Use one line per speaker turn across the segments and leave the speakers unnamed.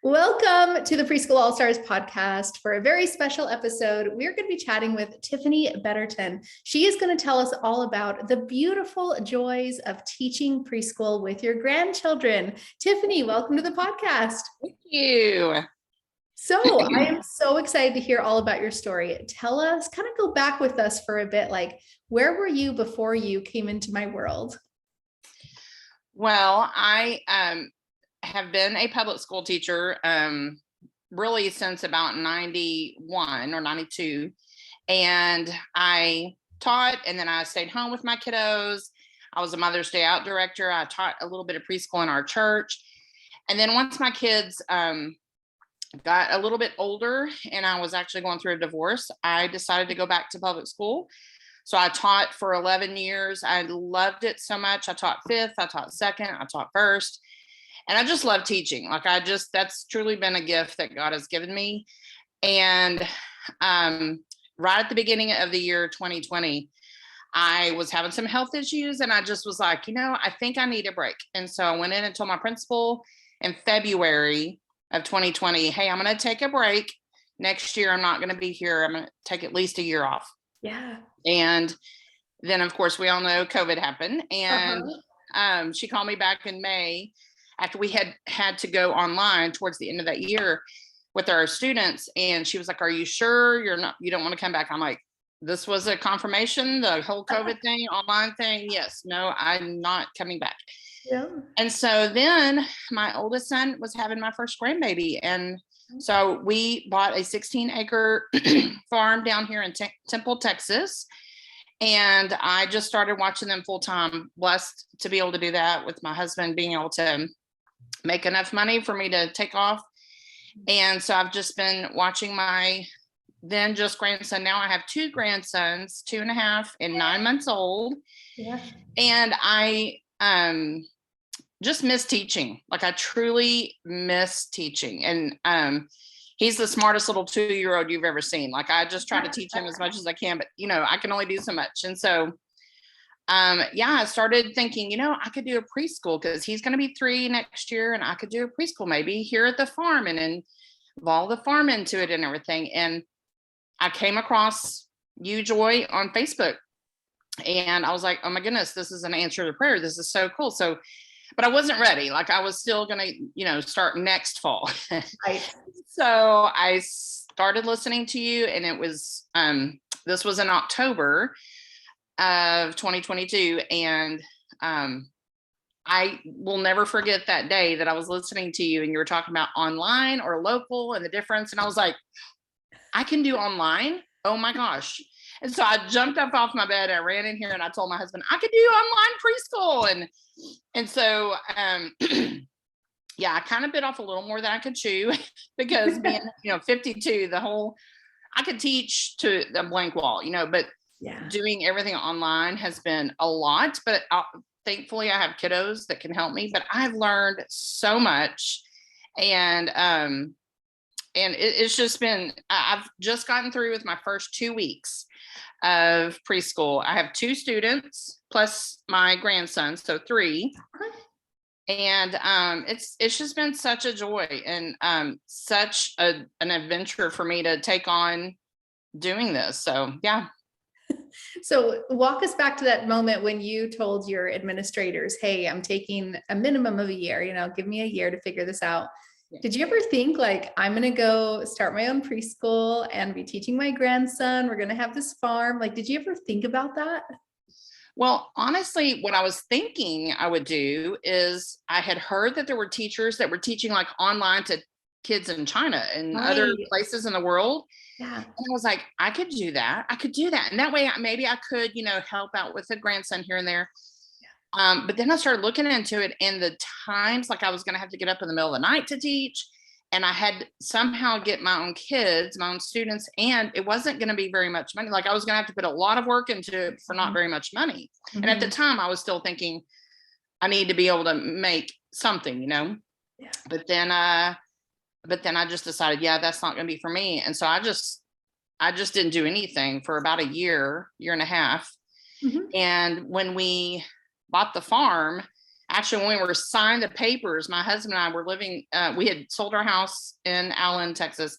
Welcome to the Preschool All Stars podcast. For a very special episode, we're going to be chatting with Tiffany Betterton. She is going to tell us all about the beautiful joys of teaching preschool with your grandchildren. Tiffany, welcome to the podcast.
Thank you.
So I am so excited to hear all about your story. Tell us, kind of go back with us for a bit, like where were you before you came into my world?
Well, I have been a public school teacher really since about 91 or 92. And I taught, and then I stayed home with my kiddos. I was a Mother's Day Out director. I taught a little bit of preschool in our church. And then once my kids got a little bit older and I was actually going through a divorce, I decided to go back to public school. So I taught for 11 years. I loved it so much. I taught fifth, I taught second, I taught first. And I just love teaching. That's truly been a gift that God has given me. And right at the beginning of the year 2020, I was having some health issues and I just was like, I think I need a break. And so I went in and told my principal in February of 2020, hey, I'm going to take a break. Next year, I'm not going to be here. I'm going to take at least a year off.
Yeah.
And then, of course, we all know COVID happened. And she called me back in May after we had to go online towards the end of that year with our students. And she was like, are you sure you don't want to come back? I'm like, this was a confirmation, the whole COVID thing, online thing. Yes, no, I'm not coming back.
Yeah.
And so then my oldest son was having my first grandbaby. And so we bought a 16-acre farm down here in Temple, Texas. And I just started watching them full time. Blessed to be able to do that with my husband being able to make enough money for me to take off. And so I've just been watching my then just grandson. Now I have two grandsons, 2.5 and 9 months old.
Yeah.
And I just miss teaching. Like I truly miss teaching. And he's the smartest little 2-year-old you've ever seen. Like I just try to teach him as much as I can, but I can only do so much. And so I started thinking, I could do a preschool because he's going to be 3 next year, and I could do a preschool maybe here at the farm and involve the farm into it and everything. And I came across you, Joy, on Facebook, and I was like, oh my goodness, this is an answer to prayer. This is so cool. So, but I wasn't ready. Like I was still going to, start next fall.
Right.
So I started listening to you, and it was, this was in October of 2022. And I will never forget that day that I was listening to you and you were talking about online or local and the difference. And I was like, I can do online. Oh my gosh. And so I jumped up off my bed. I ran in here and I told my husband, I could do online preschool. And so, I kind of bit off a little more than I could chew because being, 52, I could teach to the blank wall, but doing everything online has been a lot, but thankfully I have kiddos that can help me, but I've learned so much. And it's just been, I've just gotten through with my first 2 weeks of preschool. I have 2 students plus my grandson, so 3. And it's just been such a joy and such an adventure for me to take on doing this. So, yeah.
So walk us back to that moment when you told your administrators, hey, I'm taking a minimum of a year, give me a year to figure this out. Yeah. Did you ever think like, I'm going to go start my own preschool and be teaching my grandson? We're going to have this farm. Like, did you ever think about that?
Well, honestly, what I was thinking I would do is I had heard that there were teachers that were teaching like online to kids in China and other places in the world.
Yeah.
And I was like, I could do that. And that way maybe I could, help out with a grandson here and there. Yeah. But then I started looking into it, and the times like I was going to have to get up in the middle of the night to teach, and I had somehow get my own kids, my own students, and it wasn't going to be very much money. Like I was going to have to put a lot of work into it for not very much money. Mm-hmm. And at the time I was still thinking I need to be able to make something, Yeah. But then I just decided, that's not going to be for me. And so I just didn't do anything for about a year and a half. Mm-hmm. And when we bought the farm, actually, when we were signed the papers, my husband and I were living, we had sold our house in Allen, Texas,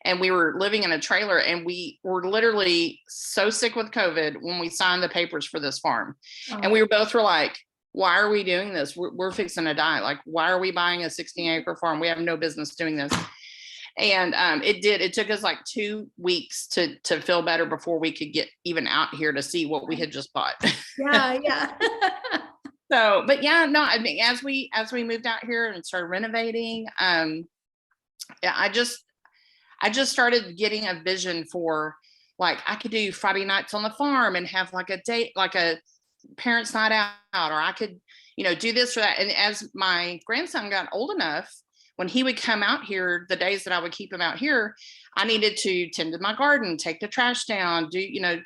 and we were living in a trailer, and we were literally so sick with COVID when we signed the papers for this farm. And we were like, why are we doing this? We're fixing to die. Like, why are we buying a 16-acre farm? We have no business doing this. And it took us like 2 weeks to feel better before we could get even out here to see what we had just bought.
Yeah.
So, but yeah, no, I mean, as we moved out here and started renovating, yeah, I just started getting a vision for, like, I could do Friday nights on the farm and have like a date, like a parents' night out, or I could, do this or that. And as my grandson got old enough, when he would come out here, the days that I would keep him out here, I needed to tend to my garden, take the trash down,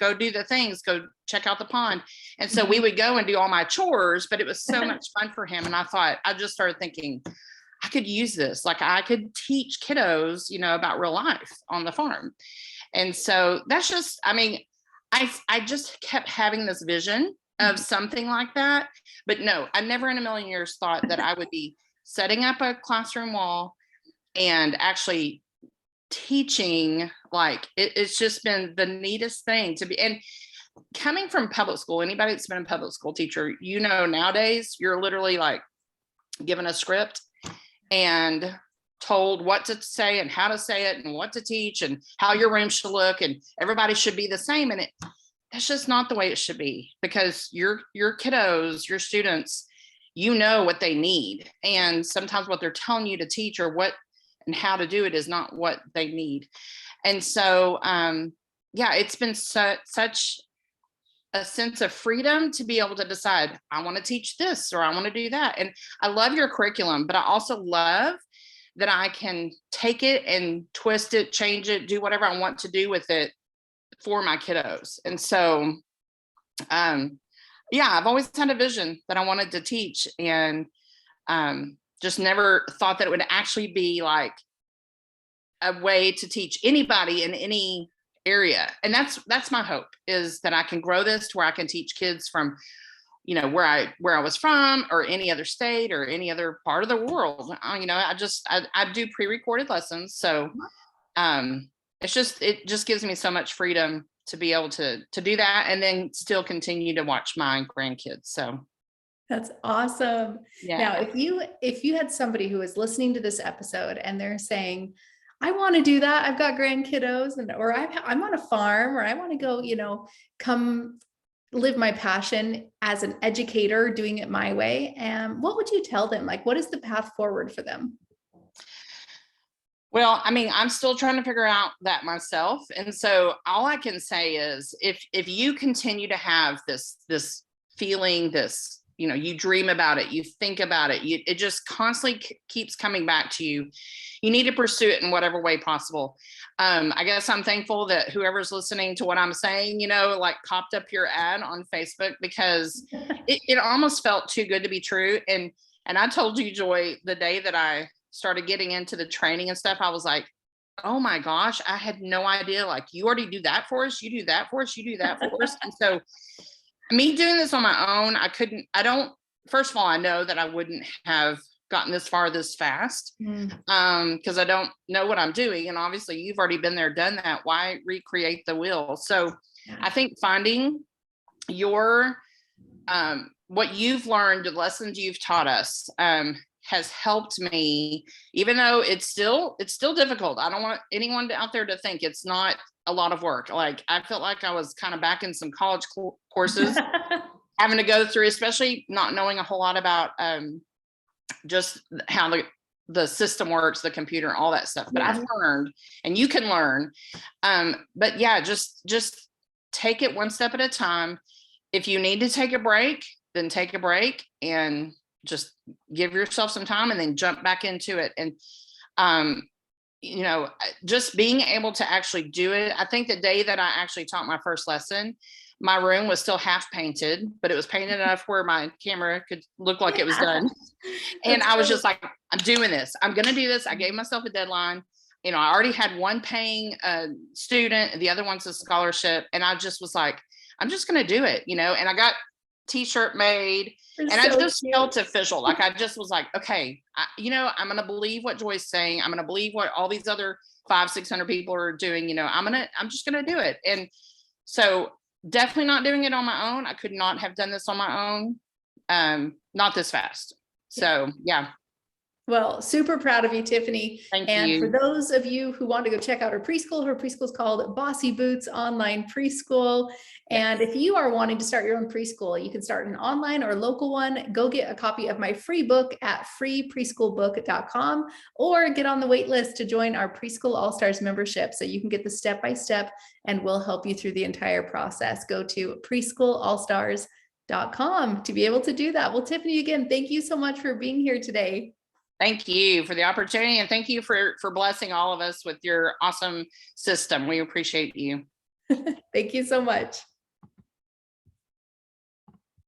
go do the things, go check out the pond. And so we would go and do all my chores, but it was so much fun for him. And I just started thinking, I could use this. Like, I could teach kiddos, about real life on the farm. And so that's just, I mean, I just kept having this vision of something like that. But no, I never in a million years thought that I would be setting up a classroom wall and actually teaching. Like, it's just been the neatest thing to be. And coming from public school, anybody that's been a public school teacher, nowadays you're literally like given a script and told what to say and how to say it and what to teach and how your room should look, and everybody should be the same. And that's just not the way it should be, because your kiddos, your students, what they need. And sometimes what they're telling you to teach or what and how to do it is not what they need. And so, it's been such a sense of freedom to be able to decide, I want to teach this or I want to do that. And I love your curriculum, but I also love that I can take it and twist it, change it, do whatever I want to do with it for my kiddos. And so, I've always had a vision that I wanted to teach, and just never thought that it would actually be like a way to teach anybody in any area. And that's my hope, is that I can grow this to where I can teach kids from, where I was from, or any other state or any other part of the world. I do pre-recorded lessons. So it just gives me so much freedom to be able to do that, and then still continue to watch my grandkids. So
that's awesome.
Yeah.
Now, if you had somebody who is listening to this episode and they're saying, I want to do that, I've got grandkiddos, or I'm on a farm, or I want to go, come live my passion as an educator, doing it my way. And what would you tell them? Like, what is the path forward for them?
Well, I mean, I'm still trying to figure out that myself. And so all I can say is, if you continue to have this feeling, this, you dream about it, you think about it, it just constantly keeps coming back to you. You need to pursue it in whatever way possible. I guess I'm thankful that whoever's listening to what I'm saying, like popped up your ad on Facebook, because it almost felt too good to be true. And I told you, Joy, the day that I started getting into the training and stuff, I was like, oh my gosh, I had no idea. Like, you already do that for us. You do that for us. You do that for us. And so me doing this on my own, first of all, I know that I wouldn't have gotten this far this fast, because I don't know what I'm doing. And obviously you've already been there, done that. Why recreate the wheel? So I think finding your, what you've learned, the lessons you've taught us, has helped me, even though it's still difficult. I don't want anyone out there to think it's not a lot of work. Like, I felt like I was kind of back in some college courses, having to go through, especially not knowing a whole lot about just how the system works, the computer, all that stuff. But I've learned, and you can learn. But yeah, just take it one step at a time. If you need to take a break, then take a break and just give yourself some time, and then jump back into it. And just being able to actually do it. I think the day that I actually taught my first lesson, my room was still half painted, but it was painted enough where my camera could look like it was done. And I was just like, I'm doing this. I'm going to do this. I gave myself a deadline. I already had one paying student, and the other one's a scholarship. And I just was like, I'm just going to do it, and I got t-shirt made.
They're
And I
so
just
cute.
felt official. Like I just was like, okay, I'm going to believe what Joy's saying. I'm going to believe what all these other 500-600 people are doing. I'm just going to do it. And so definitely not doing it on my own. I could not have done this on my own. Not this fast. So yeah.
Well, super proud of you, Tiffany.
Thank
And
you.
for those of you who want to go check out her preschool is called Bossy Boots Online Preschool. And if you are wanting to start your own preschool, you can start an online or local one. Go get a copy of my free book at freepreschoolbook.com or get on the wait list to join our Preschool All-Stars membership so you can get the step-by-step and we'll help you through the entire process. Go to preschoolallstars.com to be able to do that. Well, Tiffany, again, thank you so much for being here today.
Thank you for the opportunity, and thank you for blessing all of us with your awesome system. We appreciate you.
Thank you so much.